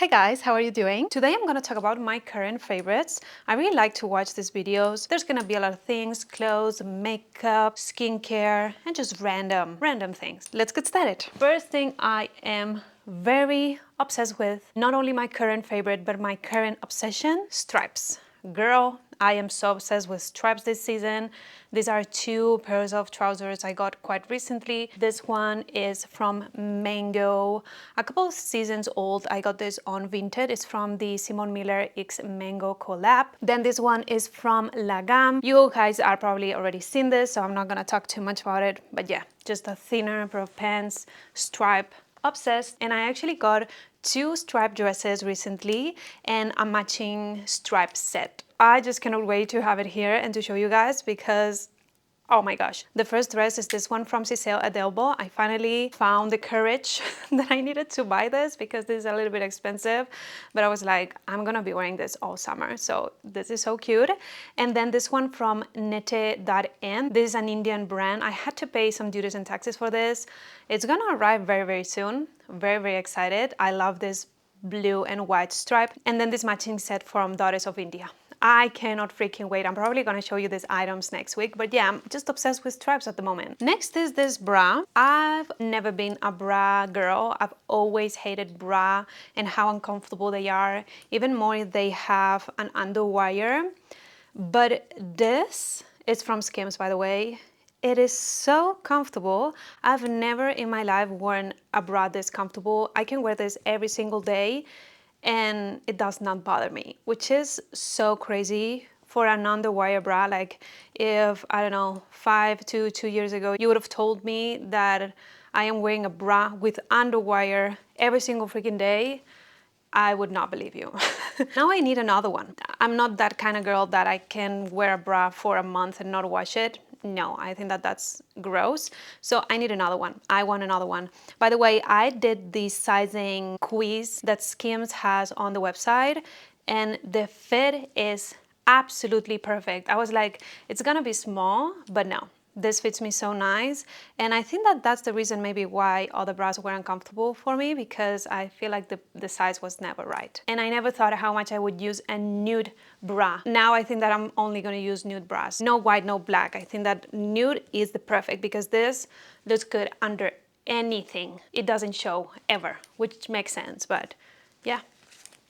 Hi guys, how are you doing? Today I'm going to talk about my current favorites. I really like to watch these videos. There's going to be a lot of things, clothes, makeup, skincare, and just random things. Let's get started. First thing I am very obsessed with, not only my current favorite, but my current obsession, stripes. Girl, I am so obsessed with stripes this season. These are two pairs of trousers I got quite recently. This one is from Mango, a couple of seasons old. I got this on Vinted. It's from the Simon Miller X Mango collab. Then this one is from La Gamme. You guys are probably already seen this, so I'm not gonna talk too much about it. But yeah, just a thinner pair of pants, stripe, obsessed. And I actually got two striped dresses recently and a matching striped set. I just cannot wait to have it here and to show you guys because oh my gosh. The first dress is this one from Siselle Adelbo. I finally found the courage that I needed to buy this because this is a little bit expensive, but I was like, I'm gonna be wearing this all summer. So this is so cute. And then this one from Nete.n. This is an Indian brand. I had to pay some duties and taxes for this. It's gonna arrive very soon. Very excited. I love this blue and white stripe. And then this matching set from Daughters of India. I cannot freaking wait. I'm probably gonna show you these items next week, but yeah, I'm just obsessed with stripes at the moment. Next is this bra. I've never been a bra girl. I've always hated bra and how uncomfortable they are. Even more if they have an underwire. But this is from Skims, by the way. It is so comfortable. I've never in my life worn a bra this comfortable. I can wear this every single day and it does not bother me, which is so crazy for an underwire bra. Like if, I don't know, 5 to 2 years ago, you would have told me that I am wearing a bra with underwire every single freaking day, I would not believe you. Now I need another one. I'm not that kind of girl that I can wear a bra for a month and not wash it. No, I think that that's gross. So I need another one. I want another one. By the way, I did the sizing quiz that Skims has on the website and the fit is absolutely perfect. I was like, it's gonna be small, but no. This fits me so nice, and I think that that's the reason maybe why other bras were uncomfortable for me, because I feel like the size was never right. And I never thought how much I would use a nude bra. Now I think that I'm only gonna use nude bras. No white, no black. I think that nude is the perfect because this looks good under anything. It doesn't show ever, which makes sense, but yeah,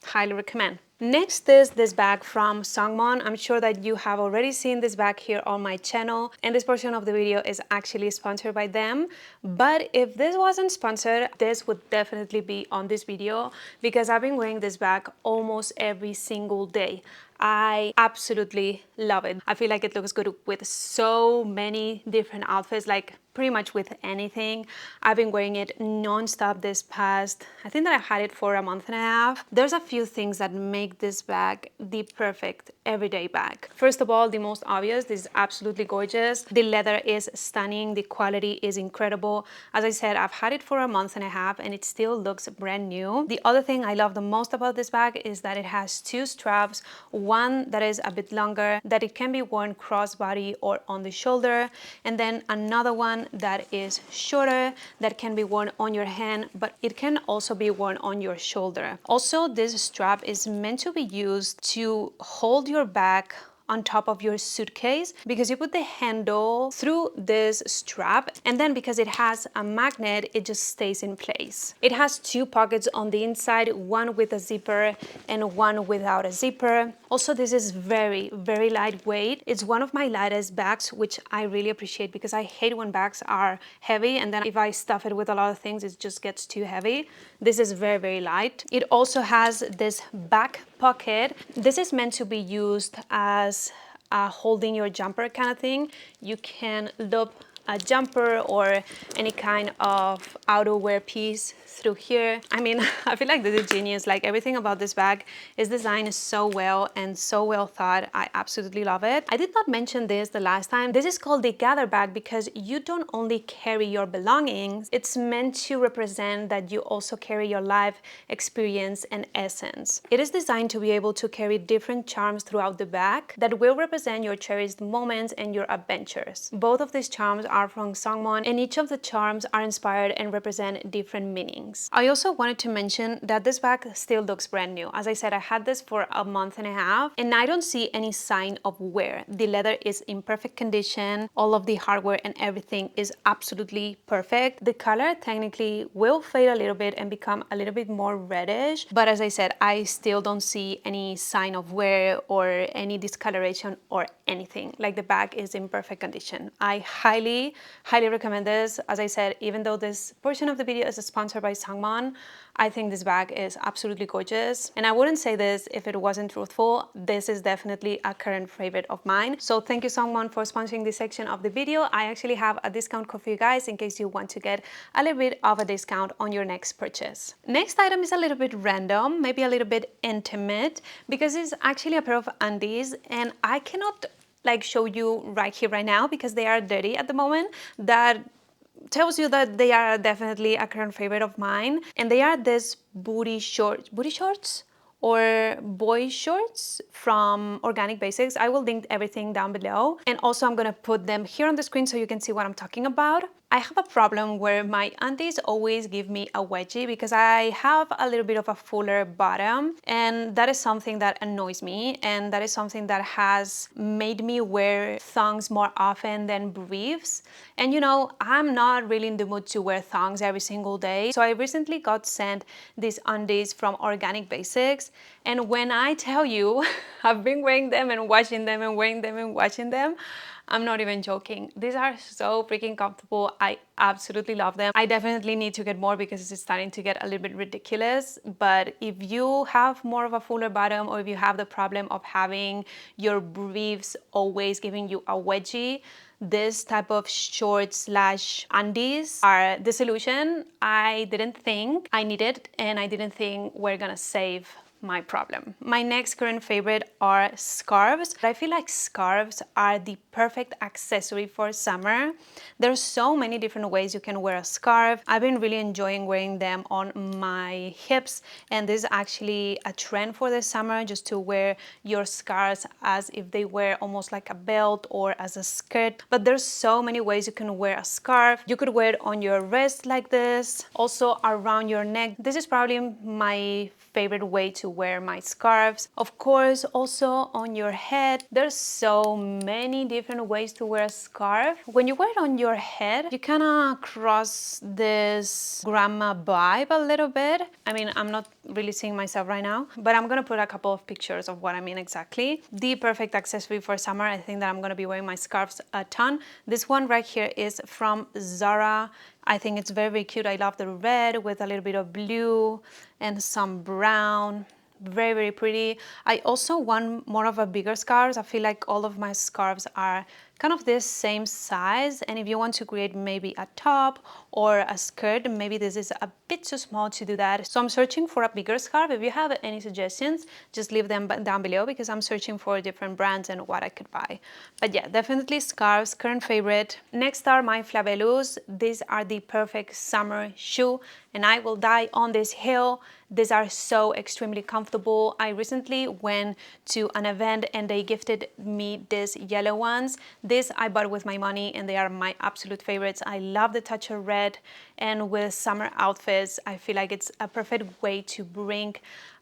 highly recommend. Next is this bag from Songmont. I'm sure that you have already seen this bag here on my channel, and this portion of the video is actually sponsored by them. But if this wasn't sponsored, this would definitely be on this video because I've been wearing this bag almost every single day. I absolutely love it. I feel like it looks good with so many different outfits, like pretty much with anything. I've been wearing it non-stop this past, I think that I had it for a month and a half. There's a few things that make this bag the perfect everyday bag. First of all, the most obvious, this is absolutely gorgeous. The leather is stunning. The quality is incredible. As I said, I've had it for a month and a half and it still looks brand new. The other thing I love the most about this bag is that it has two straps, one that is a bit longer, that it can be worn crossbody or on the shoulder, and then another one that is shorter that can be worn on your hand, but it can also be worn on your shoulder. Also, this strap is meant to be used to hold your bag on top of your suitcase because you put the handle through this strap, and then because it has a magnet, it just stays in place. It has two pockets on the inside, one with a zipper and one without a zipper. Also, this is very lightweight. It's one of my lightest bags, which I really appreciate because I hate when bags are heavy and then if I stuff it with a lot of things, it just gets too heavy. This is very light. It also has this back pocket. This is meant to be used as holding your jumper kind of thing. You can loop a jumper or any kind of outerwear piece through here. I mean, I feel like this is genius. Like everything about this bag is designed so well and so well thought. I absolutely love it. I did not mention this the last time. This is called the gather bag because you don't only carry your belongings. It's meant to represent that you also carry your life experience and essence. It is designed to be able to carry different charms throughout the bag that will represent your cherished moments and your adventures. Both of these charms are from Songmont, and each of the charms are inspired and represent different meanings. I also wanted to mention that this bag still looks brand new. As I said, I had this for a month and a half, and I don't see any sign of wear. The leather is in perfect condition. All of the hardware and everything is absolutely perfect. The color technically will fade a little bit and become a little bit more reddish, but as I said, I still don't see any sign of wear or any discoloration or anything. Like, the bag is in perfect condition. I highly recommend this. As I said, even though this portion of the video is sponsored by Songmont, I think this bag is absolutely gorgeous, and I wouldn't say this if it wasn't truthful. This is definitely a current favorite of mine. So thank you, Songmont, for sponsoring this section of the video. I actually have a discount code for you guys in case you want to get a little bit of a discount on your next purchase. Next item is a little bit random, maybe a little bit intimate, because it's actually a pair of undies, and I cannot like show you right here right now because they are dirty at the moment. That tells you that they are definitely a current favorite of mine, and they are this booty shorts or boy shorts from Organic Basics. I will link everything down below, and also I'm gonna put them here on the screen so you can see what I'm talking about. I have a problem where my undies always give me a wedgie because I have a little bit of a fuller bottom, and that is something that annoys me, and that is something that has made me wear thongs more often than briefs. And you know, I'm not really in the mood to wear thongs every single day, so I recently got sent these undies from Organic Basics, and when I tell you I've been wearing them and washing them and wearing them and washing them, I'm not even joking. These are so freaking comfortable. I absolutely love them. I definitely need to get more because it's starting to get a little bit ridiculous. But if you have more of a fuller bottom, or if you have the problem of having your briefs always giving you a wedgie, this type of shorts / undies are the solution. I didn't think I needed, and I didn't think we're gonna save my problem. My next current favorite are scarves. I feel like scarves are the perfect accessory for summer. There's so many different ways you can wear a scarf. I've been really enjoying wearing them on my hips, and this is actually a trend for the summer, just to wear your scarves as if they were almost like a belt or as a skirt. But there's so many ways you can wear a scarf. You could wear it on your wrist like this, also around your neck. This is probably my favorite way to wear my scarves. Of course, also on your head. There's so many different ways to wear a scarf. When you wear it on your head, you kind of cross this grandma vibe a little bit. I mean, I'm not really seeing myself right now, but I'm gonna put a couple of pictures of what I mean exactly. The perfect accessory for summer. I think that I'm gonna be wearing my scarves a ton. This one right here is from Zara. I think it's very, very cute. I love the red with a little bit of blue and some brown. Very, very pretty. I also want more of a bigger scarves. I feel like all of my scarves are kind of this same size, and if you want to create maybe a top or a skirt, maybe this is a bit too small to do that. So I'm searching for a bigger scarf. If you have any suggestions, just leave them down below because I'm searching for different brands and what I could buy. But yeah, definitely scarves, current favorite. Next are my Flavelus. These are the perfect summer shoe, and I will die on this hill. These are so extremely comfortable. I recently went to an event and they gifted me these yellow ones. This I bought with my money, and they are my absolute favorites. I love the touch of red, and with summer outfits, I feel like it's a perfect way to bring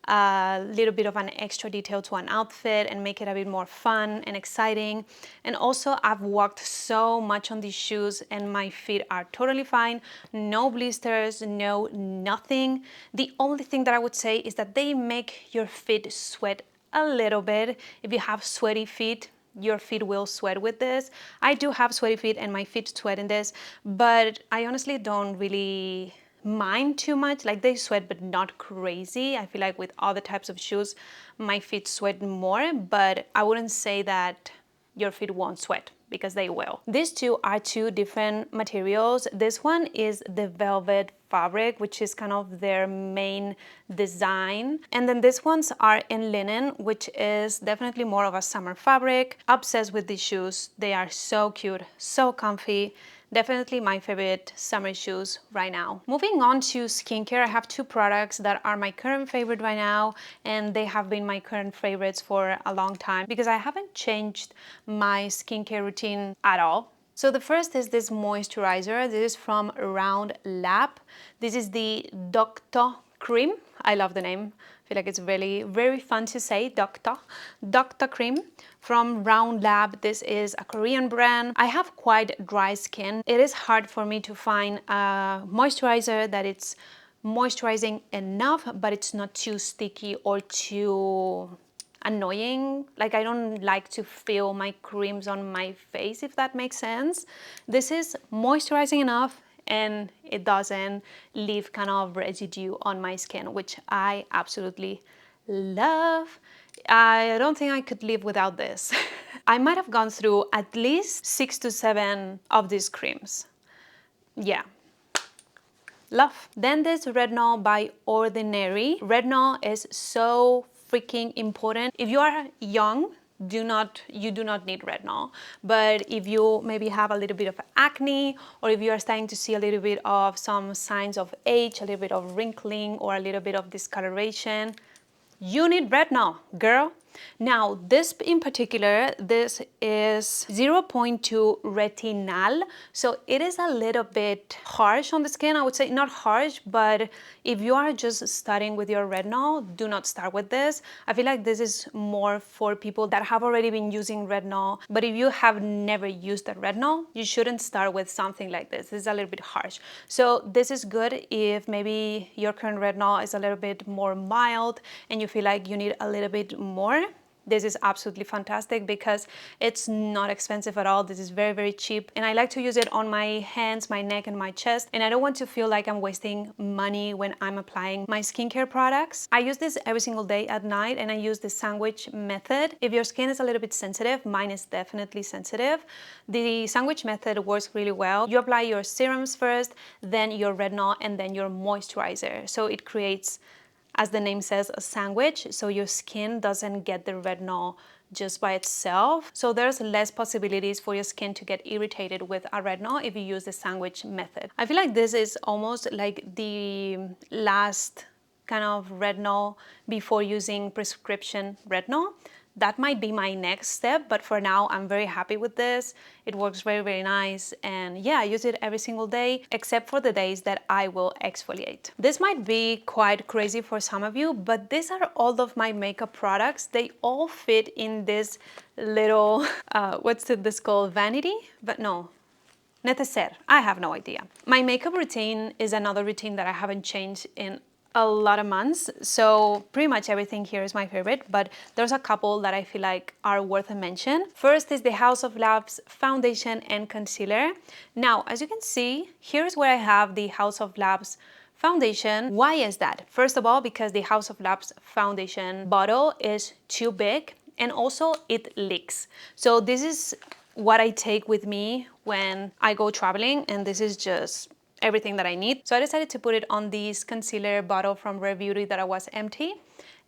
a little bit of an extra detail to an outfit and make it a bit more fun and exciting. And also, I've walked so much on these shoes and my feet are totally fine. No blisters, no nothing. The only thing that I would say is that they make your feet sweat a little bit. If you have sweaty feet, your feet will sweat with this. I do have sweaty feet and my feet sweat in this, but I honestly don't really mind too much. Like, they sweat but not crazy. I feel like with other types of shoes my feet sweat more, but I wouldn't say that your feet won't sweat, because they will. These two are two different materials. This one is the velvet fabric, which is kind of their main design, and then these ones are in linen, which is definitely more of a summer fabric. Obsessed with these shoes. They are so cute, so comfy. Definitely my favorite summer shoes right now. Moving on to skincare, I have two products that are my current favorite right now, and they have been my current favorites for a long time because I haven't changed my skincare routine at all. So the first is this moisturizer. This is from Round Lab. This is the Doctor Cream. I love the name. I feel like it's really very fun to say, Doctor Cream from Round Lab. This is a Korean brand. I have quite dry skin. It is hard for me to find a moisturizer that it's moisturizing enough, but it's not too sticky or too annoying. Like, I don't like to feel my creams on my face, if that makes sense. This is moisturizing enough and it doesn't leave kind of residue on my skin, which I absolutely love. I don't think I could live without this. I might have gone through at least 6 to 7 of these creams. Yeah, love. Then there's Retinol by Ordinary. Retinol is so freaking important. If you are young, you do not need retinol. But if you maybe have a little bit of acne, or if you are starting to see a little bit of some signs of age, a little bit of wrinkling, or a little bit of discoloration, you need retinol, girl. Now, this in particular, this is 0.2 retinal, so it is a little bit harsh on the skin. I would say not harsh, but if you are just starting with your retinol, do not start with this. I feel like this is more for people that have already been using retinol, but if you have never used a retinol, you shouldn't start with something like this. This is a little bit harsh. So this is good if maybe your current retinol is a little bit more mild and you feel like you need a little bit more. This is absolutely fantastic because it's not expensive at all. This is very, very cheap. And I like to use it on my hands, my neck, and my chest. And I don't want to feel like I'm wasting money when I'm applying my skincare products. I use this every single day at night, and I use the sandwich method. If your skin is a little bit sensitive, mine is definitely sensitive, the sandwich method works really well. You apply your serums first, then your retinol, and then your moisturizer. So it creates, as the name says, a sandwich, so your skin doesn't get the retinol just by itself. So there's less possibilities for your skin to get irritated with a retinol if you use the sandwich method. I feel like this is almost like the last kind of retinol before using prescription retinol. That might be my next step, but for now I'm very happy with this. It works very, very nice, and yeah, I use it every single day except for the days that I will exfoliate. This might be quite crazy for some of you, but these are all of my makeup products. They all fit in this little what's this called, vanity? But no, neceser. I have no idea. My makeup routine is another routine that I haven't changed in a lot of months, so pretty much everything here is my favorite, but there's a couple that I feel like are worth a mention. First is the House of Labs foundation and concealer. Now, as you can see, here's where I have the House of Labs foundation. Why is that? First of all, because the House of Labs foundation bottle is too big, and also it leaks. So this is what I take with me when I go traveling, and this is just everything that I need. So I decided to put it on this concealer bottle from Rare Beauty that was empty,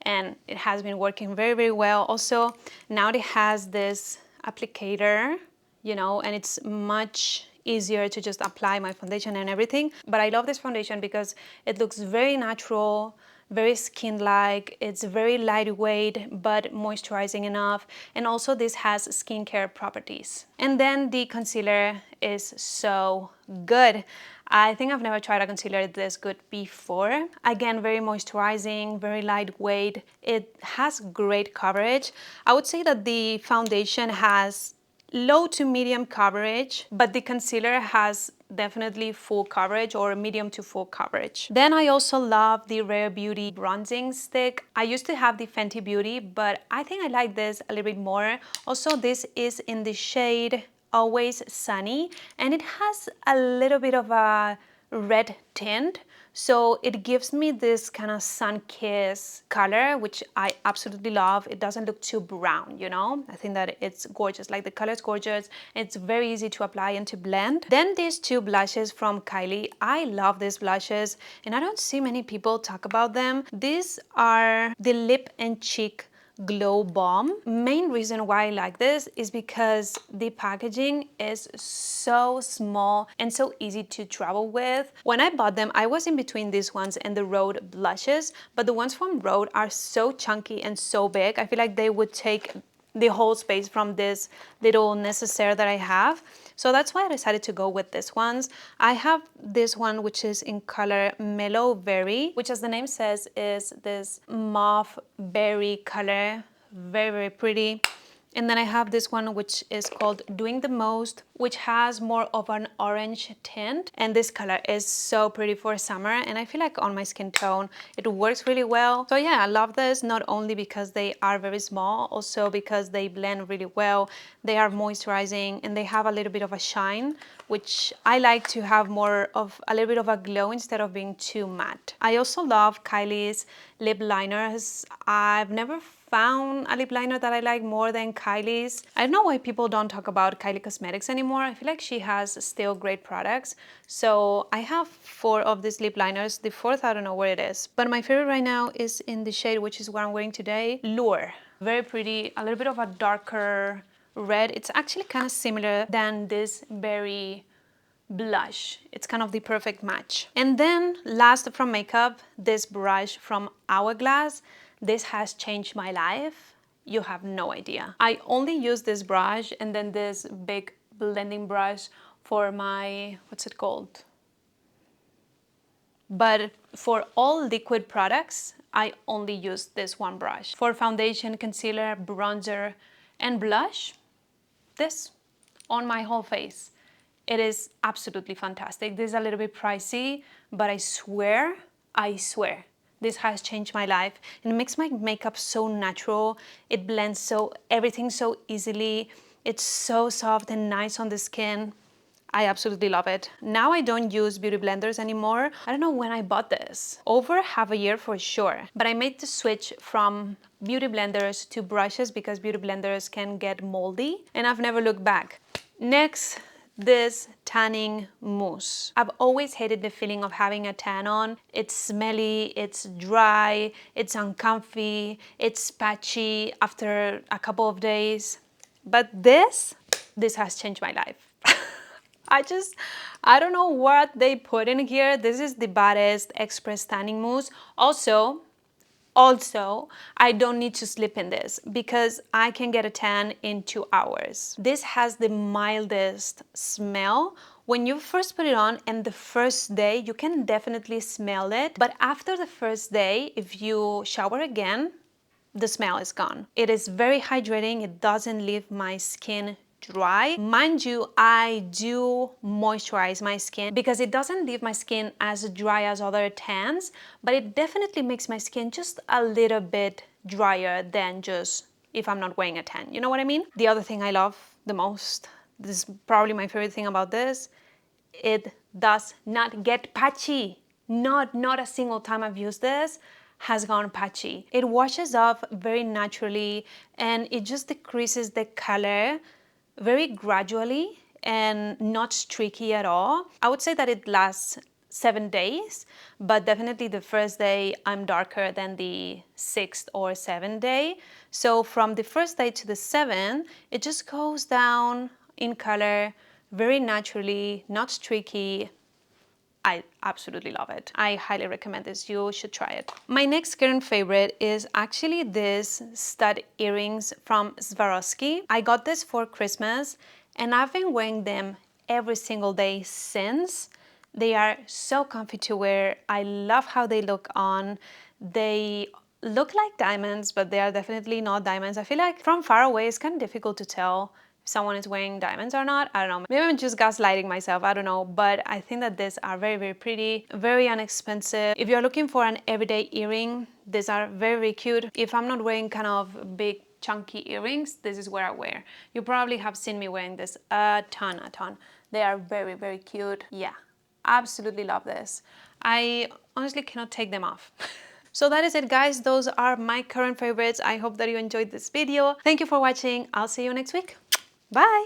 and it has been working very, very well. Also, now it has this applicator, you know, and it's much easier to just apply my foundation and everything. But I love this foundation because it looks very natural, very skin-like. It's very lightweight but moisturizing enough, and also this has skincare properties. And then the concealer is so good. I think I've never tried a concealer this good before. Again, very moisturizing, very lightweight. It has great coverage. I would say that the foundation has low to medium coverage, but the concealer has definitely full coverage, or medium to full coverage. Then I also love the Rare Beauty bronzing stick. I used to have the Fenty Beauty, but I think I like this a little bit more. Also, this is in the shade Always Sunny, and it has a little bit of a red tint, so it gives me this kind of sun-kissed color, which I absolutely love. It doesn't look too brown, you know? I think that it's gorgeous. Like, the color is gorgeous. It's very easy to apply and to blend. Then these two blushes from Kylie. I love these blushes, and I don't see many people talk about them. These are the Lip and Cheek Glow Bomb. Main reason why I like this is because the packaging is so small and so easy to travel with. When I bought them, I was in between these ones and the Rhode blushes, but the ones from Rhode are so chunky and so big. I feel like they would take the whole space from this little necessaire that I have. So that's why I decided to go with these ones. I have this one which is in color Mellow Berry, which as the name says is this mauve berry color. Very, very pretty. And then I have this one which is called Doing the Most, which has more of an orange tint. And this color is so pretty for summer. And I feel like on my skin tone, it works really well. So yeah, I love this, not only because they are very small, also because they blend really well. They are moisturizing and they have a little bit of a shine, which I like to have more of a little bit of a glow instead of being too matte. I also love Kylie's lip liners. I've never found a lip liner that I like more than Kylie's. I don't know why people don't talk about Kylie Cosmetics anymore. I feel like she has still great products. So I have 4 of these lip liners. The 4th, I don't know where it is. But my favorite right now is in the shade, which is what I'm wearing today, Lure. Very pretty, a little bit of a darker red. It's actually kind of similar than this berry blush. It's kind of the perfect match. And then last from makeup, this brush from Hourglass. This has changed my life. You have no idea. I only use this brush and then this big blending brush for my, what's it called? But for all liquid products, I only use this one brush. For foundation, concealer, bronzer, and blush, this on my whole face. It is absolutely fantastic. This is a little bit pricey, but I swear, this has changed my life. It makes my makeup so natural. It blends everything so easily. It's so soft and nice on the skin. I absolutely love it. Now I don't use beauty blenders anymore. I don't know when I bought this. Over half a year for sure. But I made the switch from beauty blenders to brushes because beauty blenders can get moldy and I've never looked back. Next, this tanning mousse. I've always hated the feeling of having a tan on. It's smelly, it's dry, it's uncomfy, it's patchy after a couple of days. But this has changed my life. I don't know what they put in here. This is the baddest Express Tanning Mousse. Also, I don't need to sleep in this because I can get a tan in 2 hours. This has the mildest smell. When you first put it on and the first day, you can definitely smell it. But after the first day, if you shower again, the smell is gone. It is very hydrating. It doesn't leave my skin dry. Mind you, I do moisturize my skin because it doesn't leave my skin as dry as other tans, but it definitely makes my skin just a little bit drier than just if I'm not wearing a tan. You know what I mean? The other thing I love the most, this is probably my favorite thing about this, it does not get patchy. Not a single time I've used this has gone patchy. It washes off very naturally and it just decreases the color very gradually and not streaky at all. I would say that it lasts 7 days, but definitely the first day I'm darker than the 6th or 7th day. So from the first day to the 7th, it just goes down in color very naturally, not streaky. I absolutely love it. I highly recommend this. You should try it. My next current favorite is actually this stud earrings from Swarovski. I got this for Christmas and I've been wearing them every single day since. They are so comfy to wear. I love how they look on. They look like diamonds, but they are definitely not diamonds. I feel like from far away, it's kind of difficult to tell someone is wearing diamonds or not. I don't know. Maybe I'm just gaslighting myself. I don't know. But I think that these are very, very pretty, very inexpensive. If you're looking for an everyday earring, these are very, very cute. If I'm not wearing kind of big, chunky earrings, this is what I wear. You probably have seen me wearing this a ton. They are very, very cute. Yeah, absolutely love this. I honestly cannot take them off. So that is it, guys. Those are my current favorites. I hope that you enjoyed this video. Thank you for watching. I'll see you next week. Bye!